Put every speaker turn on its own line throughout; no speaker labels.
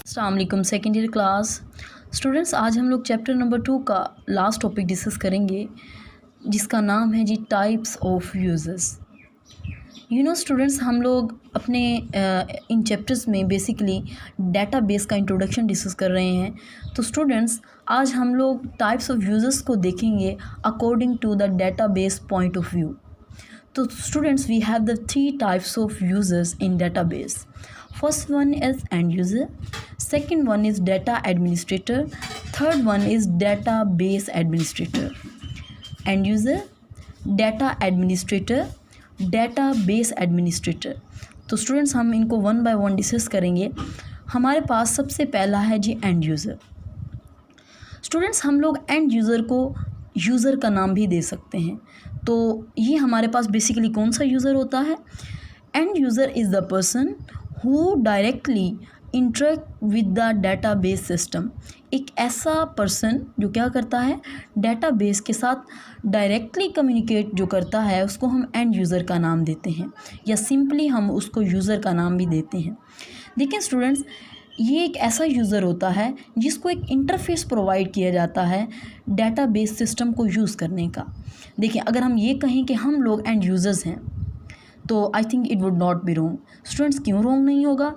अस्सलाम वालेकुम second year class students. आज हम लोग चैप्टर नंबर 2 का लास्ट टॉपिक डिस्कस करेंगे जिसका नाम है जी टाइप्स ऑफ यूजेस। स्टूडेंट्स, हम लोग अपने इन चैप्टर्स में बेसिकली डेटाबेस का इंट्रोडक्शन डिस्कस कर रहे हैं। तो स्टूडेंट्स, आज हम लोग टाइप्स ऑफ यूजेस को देखेंगे according to the database point of view. तो students, we have the 3 types of users in database. First one is end user, second one is data administrator, third one is database administrator. End user, data administrator, database administrator. तो students, हम इनको one by one discuss करेंगे। हमारे पास सबसे पहला है जी end user. Students, हम लोग एंड यूज़र को यूज़र का नाम भी दे सकते हैं। तो ये हमारे पास बेसिकली कौन सा यूज़र होता है? End user is the person who directly interact with the database system. एक ऐसा पर्सन जो क्या करता है, डेटाबेस के साथ डायरेक्टली कम्युनिकेट जो करता है, उसको हम एंड यूज़र का नाम देते हैं, या सिंपली हम उसको यूज़र का नाम भी देते हैं। देखिए स्टूडेंट्स, ये एक ऐसा यूज़र होता है जिसको एक इंटरफेस प्रोवाइड किया जाता है डेटाबेस सिस्टम को यूज़ करने का। देखिए, अगर हम ये कहें कि हम लोग एंड यूज़र्स हैं, तो I think it would not be wrong. Students, क्यों रोंग नहीं होगा?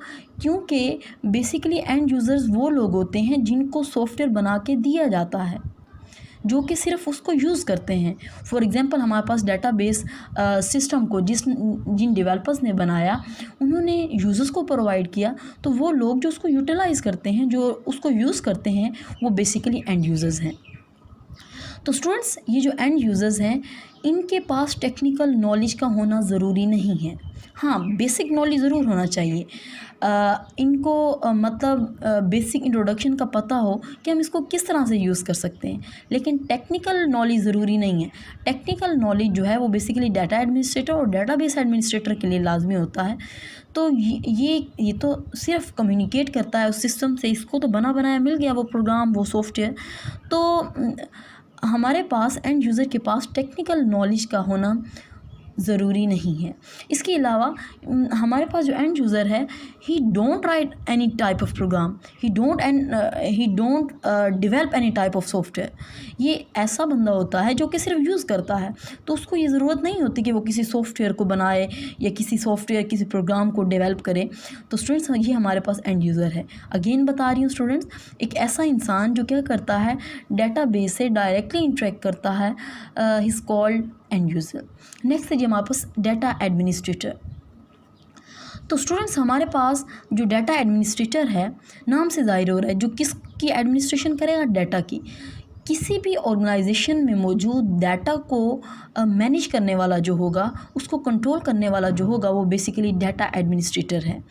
क्योंकि बेसिकली एंड यूज़र्स वो लोग होते हैं जिनको सॉफ्टवेयर बना के दिया जाता है, जो कि सिर्फ उसको यूज़ करते हैं। फॉर एग्जांपल, हमारे पास डेटाबेस सिस्टम को जिन डेवलपर्स ने बनाया, उन्होंने यूज़र्स को प्रोवाइड किया, तो वो लोग जो उसको यूटिलाइज़ करते हैं, जो उसको यूज़ करते हैं, वो बेसिकली एंड यूज़र्स हैं। तो स्टूडेंट्स, ये जो एंड यूज़र्स हैं, इनके पास टेक्निकल नॉलेज का होना ज़रूरी नहीं है। हाँ, बेसिक नॉलेज ज़रूर होना चाहिए। इनको मतलब बेसिक इंट्रोडक्शन का पता हो कि हम इसको किस तरह से यूज़ कर सकते हैं, लेकिन टेक्निकल नॉलेज ज़रूरी नहीं है। टेक्निकल नॉलेज जो है वो बेसिकली डाटा एडमिनिस्ट्रेटर और डेटाबेस एडमिनिस्ट्रेटर के लिए लाजमी होता है। तो ये तो सिर्फ कम्युनिकेट करता है उस सिस्टम से, इसको तो बना बनाया मिल गया वो प्रोग्राम, वो सॉफ्टवेयर। तो हमारे पास एंड यूज़र के पास टेक्निकल नॉलेज का होना ज़रूरी नहीं है। इसके अलावा हमारे पास जो एंड यूज़र है, he don't write any type of program, he don't develop any type of software. ये ऐसा बंदा होता है जो कि सिर्फ यूज़ करता है, तो उसको ये ज़रूरत नहीं होती कि वो किसी सॉफ्टवेयर को बनाए या किसी प्रोग्राम को डेवलप करे। तो स्टूडेंट्स, ये हमारे पास एंड यूज़र है। अगेन बता रही हूँ स्टूडेंट्स, एक ऐसा इंसान जो क्या करता है, डेटाबेस से डायरेक्टली इंटरेक्ट करता है, is called end user. Next है जी हमारे पास डेटा एडमिनिस्ट्रेटर। तो स्टूडेंट्स, हमारे पास जो डेटा एडमिनिस्ट्रेटर है, नाम से ज़ाहिर हो रहा है, जो किसकी एडमिनिस्ट्रेशन करेगा? डाटा की। किसी भी ऑर्गेनाइजेशन में मौजूद डाटा को मैनेज करने वाला जो होगा, उसको कंट्रोल करने वाला जो होगा, वो बेसिकली डाटा एडमिनिस्ट्रेटर है।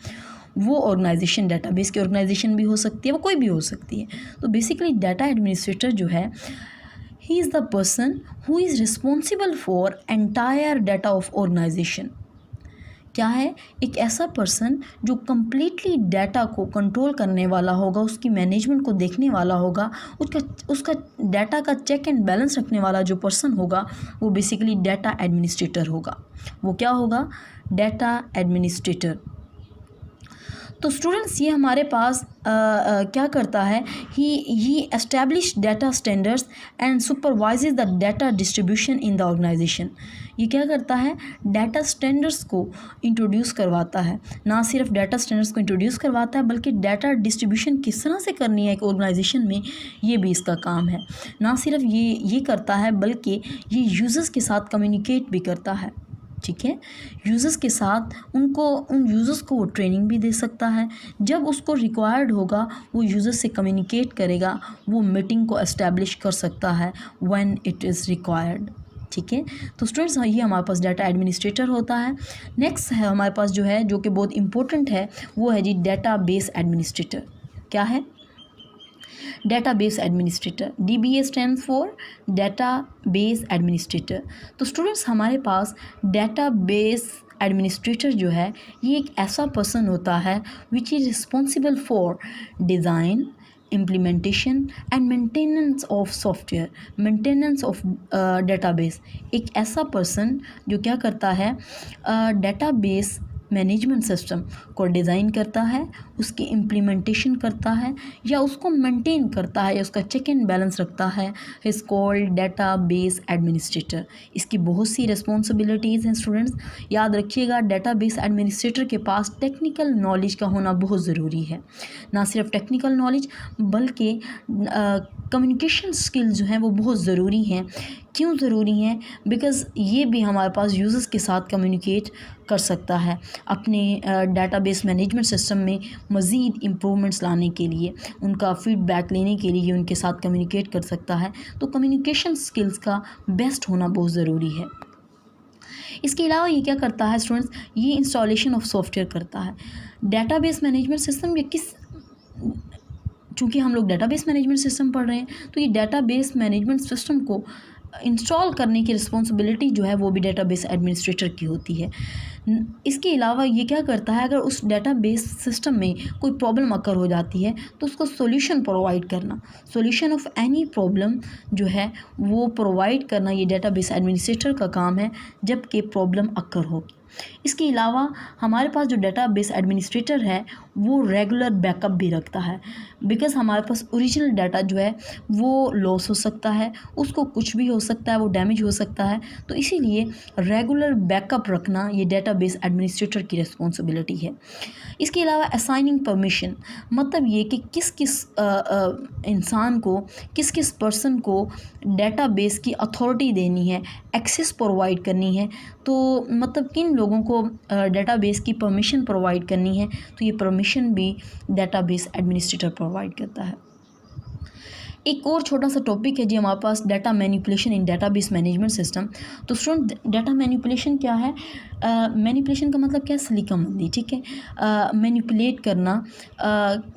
वो ऑर्गेनाइजेशन डेटाबेस की ऑर्गेनाइजेशन भी हो सकती है, वो कोई भी हो सकती है। तो बेसिकली डाटा एडमिनिस्ट्रेटर जो है, he is the person who is responsible for entire data of organization. क्या है? एक ऐसा पर्सन जो कम्प्लीटली डाटा को कंट्रोल करने वाला होगा, उसकी मैनेजमेंट को देखने वाला होगा, उसका डाटा का चेक एंड बैलेंस रखने वाला जो पर्सन होगा, वो बेसिकली डाटा एडमिनिस्ट्रेटर होगा। वो क्या होगा? Data administrator. तो स्टूडेंट्स, ये हमारे पास क्या करता है, he establish data standards and supervises the data distribution in the organization. ये क्या करता है? डाटा स्टैंडर्ड्स को इंट्रोड्यूस करवाता है। ना सिर्फ डाटा स्टैंडर्ड्स को इंट्रोड्यूस करवाता है, बल्कि डाटा डिस्ट्रीब्यूशन किस तरह से करनी है एक ऑर्गेनाइजेशन में, ये भी इसका काम है। ना सिर्फ ये करता है, बल्कि ये यूज़र्स के साथ कम्युनिकेट भी करता है। ठीक है, यूज़र्स के साथ उन यूज़र्स को वो ट्रेनिंग भी दे सकता है। जब उसको रिक्वायर्ड होगा, वो यूज़र्स से कम्युनिकेट करेगा, वो मीटिंग को एस्टैब्लिश कर सकता है व्हेन इट इज़ रिक्वायर्ड। ठीक है, तो स्टूडेंट्स, ये हमारे पास डाटा एडमिनिस्ट्रेटर होता है। नेक्स्ट है हमारे पास जो है, जो कि बहुत इंपॉर्टेंट है, वो है जी डेटाबेस एडमिनिस्ट्रेटर। क्या है? Database administrator. DBA stands for database administrator. तो स्टूडेंट्स, हमारे पास डेटाबेस एडमिनिस्ट्रेटर जो है, ये एक ऐसा पर्सन होता है which is responsible for design, implementation and maintenance of software, maintenance of database. एक ऐसा पर्सन जो क्या करता है, डेटाबेस मैनेजमेंट सिस्टम को डिज़ाइन करता है, उसकी इम्प्लीमेंटेशन करता है या उसको मेंटेन करता है या उसका चेक एंड बैलेंस रखता है, इज़ कॉल्ड डेटाबेस एडमिनिस्ट्रेटर। इसकी बहुत सी रिस्पॉन्सिबिलिटीज़ हैं स्टूडेंट्स, याद रखिएगा। डेटाबेस एडमिनिस्ट्रेटर के पास टेक्निकल नॉलेज का होना बहुत ज़रूरी है, ना सिर्फ टेक्निकल नॉलेज बल्कि कम्युनिकेशन स्किल जो हैं वो बहुत ज़रूरी हैं। क्यों ज़रूरी हैं? बिकॉज़ ये भी हमारे पास यूज़र्स के साथ कम्युनिकेट कर सकता है अपने डेटाबेस मैनेजमेंट सिस्टम में मज़ीद इम्प्रूवमेंट्स लाने के लिए, उनका फ़ीडबैक लेने के लिए उनके साथ कम्युनिकेट कर सकता है। तो कम्युनिकेशन स्किल्स का बेस्ट होना बहुत ज़रूरी है। इसके अलावा ये क्या करता है स्टूडेंट्स, ये इंस्टॉलेशन ऑफ सॉफ्टवेयर करता है। डेटाबेस मैनेजमेंट सिस्टम या चूँकि हम लोग डेटाबेस मैनेजमेंट सिस्टम पढ़ रहे हैं, तो ये डेटाबेस मैनेजमेंट सिस्टम को इंस्टॉल करने की रिस्पॉन्सिबिलिटी जो है वो भी डेटाबेस एडमिनिस्ट्रेटर की होती है। इसके अलावा ये क्या करता है, अगर उस डेटाबेस सिस्टम में कोई प्रॉब्लम अकर हो जाती है तो उसको सॉल्यूशन प्रोवाइड करना, सॉल्यूशन ऑफ एनी प्रॉब्लम जो है वो प्रोवाइड करना, ये डेटाबेस एडमिनिस्ट्रेटर का काम है जबकि प्रॉब्लम अकर होगी। इसके अलावा हमारे पास जो डेटाबेस एडमिनिस्ट्रेटर है वो रेगुलर बैकअप भी रखता है, बिकॉज़ हमारे पास ओरिजिनल डाटा जो है वो लॉस हो सकता है, उसको कुछ भी हो सकता है, वो डैमेज हो सकता है। तो इसीलिए रेगुलर बैकअप रखना ये डेटाबेस एडमिनिस्ट्रेटर की रिस्पॉन्सिबिलिटी है। इसके अलावा असाइनिंग परमिशन, मतलब ये कि किस किस इंसान को, किस किस पर्सन को डेटाबेस की अथॉरिटी देनी है, एक्सेस प्रोवाइड करनी है, तो मतलब किन लोगों को डेटाबेस की परमिशन प्रोवाइड करनी है, तो ये परमिशन भी डेटाबेस एडमिनिस्ट्रेटर प्रोवाइड करता है। एक और छोटा सा टॉपिक है जी हमारे पास, data manipulation in database management system. तो स्टूडेंट, डाटा मैनिपुलेशन क्या है? मैनिपुलेशन का मतलब क्या है? सलीकामंदी, ठीक है। मैनिपुलेट करना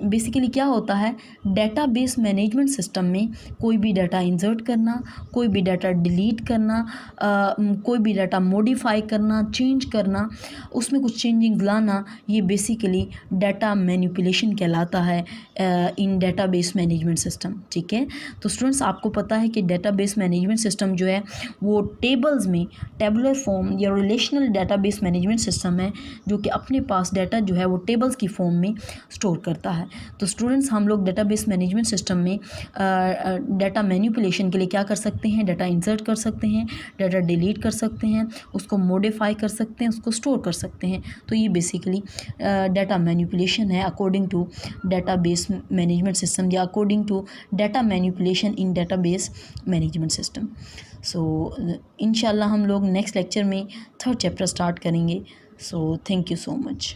बेसिकली क्या होता है, डेटाबेस मैनेजमेंट सिस्टम में कोई भी डाटा इंसर्ट करना, कोई भी डाटा डिलीट करना, कोई भी डाटा मॉडिफाई करना, चेंज करना, उसमें कुछ चेंजिंग लाना, ये बेसिकली डाटा मैनिपुलेशन कहलाता है इन डेटाबेस मैनेजमेंट सिस्टम, ठीक है। तो स्टूडेंट्स, आपको पता है कि डेटाबेस मैनेजमेंट सिस्टम जो है वो टेबल्स में, टेबुलर फॉर्म या रिलेशनल डेटाबेस मैनेजमेंट सिस्टम है जो कि अपने पास डाटा जो है वो टेबल्स की फॉर्म में स्टोर करता है। तो स्टूडेंट्स, हम लोग डेटाबेस मैनेजमेंट सिस्टम में डाटा मैनिपुलेशन के लिए क्या कर सकते हैं? डाटा इंसर्ट कर सकते हैं, डाटा डिलीट कर सकते हैं, उसको मॉडिफाई कर सकते हैं, उसको स्टोर कर सकते हैं। तो ये बेसिकली डाटा मैनिपुलेशन है according to database management system या according to data manipulation in database management system. So इंशाल्लाह हम लोग नेक्स्ट लेक्चर में 3rd चैप्टर स्टार्ट करेंगे। So thank you so much.